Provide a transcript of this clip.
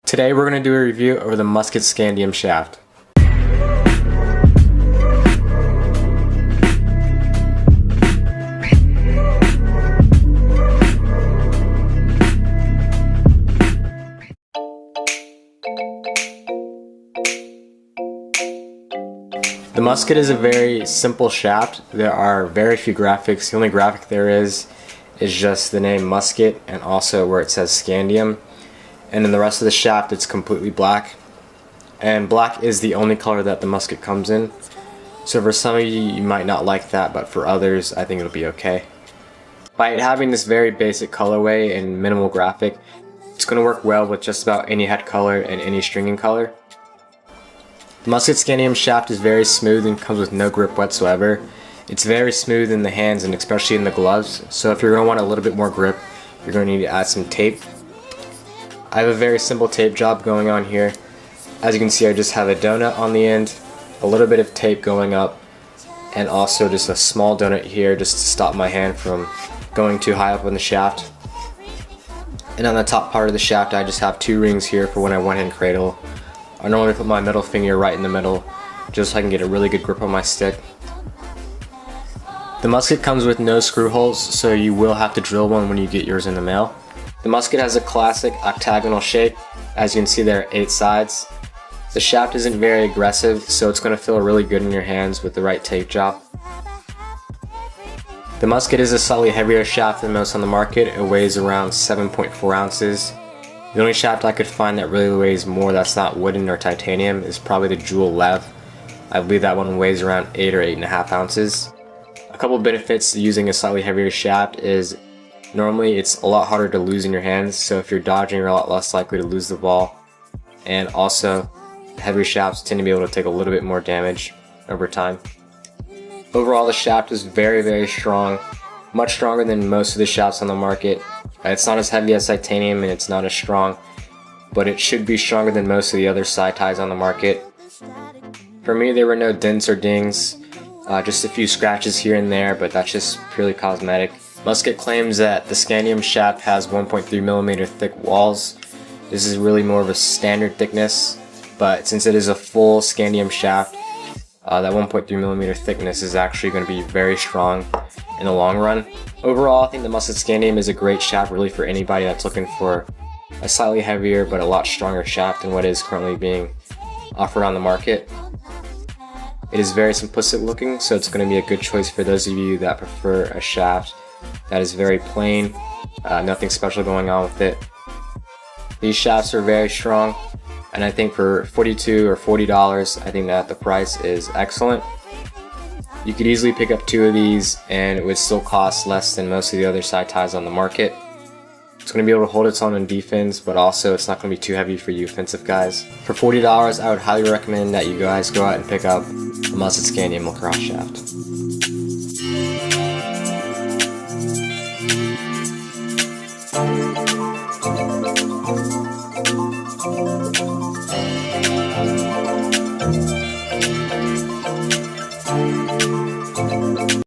Today we're going to do a review over the Musket Scandium shaft. The Musket is a very simple shaft. There are very few graphics. The only graphic there is just the name Musket and also where it says Scandium. And in the rest of the shaft it's completely black. And black is the only color that the Musket comes in. So for some of you, you might not like that, but for others, I think it'll be okay. By having this very basic colorway and minimal graphic, it's going to work well with just about any head color and any stringing color. The Musket Scandium shaft is very smooth and comes with no grip whatsoever. It's very smooth in the hands and especially in the gloves, so if you're going to want a little bit more grip, you're going to need to add some tape. I have a very simple tape job going on here. As you can see, I just have a donut on the end, a little bit of tape going up, and also just a small donut here just to stop my hand from going too high up on the shaft. And on the top part of the shaft I just have two rings here for when I one-hand cradle. I normally put my middle finger right in the middle just so I can get a really good grip on my stick. The Musket comes with no screw holes, so you will have to drill one when you get yours in the mail. The Musket has a classic octagonal shape. As you can see, there are 8 sides. The shaft isn't very aggressive, so it's going to feel really good in your hands with the right tape job. The Musket is a slightly heavier shaft than most on the market. It weighs around 7.4 ounces. The only shaft I could find that really weighs more that's not wooden or titanium is probably the Jewel Lev. I believe that one weighs around 8 or 8.5 ounces. A couple benefits to using a slightly heavier shaft is normally it's a lot harder to lose in your hands, so if you're dodging you're a lot less likely to lose the ball. And also, heavier shafts tend to be able to take a little bit more damage over time. Overall, the shaft is very strong, much stronger than most of the shafts on the market. It's not as heavy as titanium and it's not as strong, but it should be stronger than most of the other side ties on the market. For me, there were no dents or dings, just a few scratches here and there, but that's just purely cosmetic. Musket claims that the Scandium shaft has 1.3mm thick walls. This is really more of a standard thickness, but since it is a full Scandium shaft, that 1.3mm thickness is actually going to be very strong in the long run. Overall, I think the Musket Scandium is a great shaft really for anybody that's looking for a slightly heavier but a lot stronger shaft than what is currently being offered on the market. It is very simplistic looking, so it's going to be a good choice for those of you that prefer a shaft that is very plain, nothing special going on with it. These shafts are very strong, and I think for $42 or $40, I think that the price is excellent. You could easily pick up 2 of these and it would still cost less than most of the other side ties on the market. It's going to be able to hold its own in defense, but also it's not going to be too heavy for you offensive guys. For $40, I would highly recommend that you guys go out and pick up a Musket Scandium Lacrosse shaft.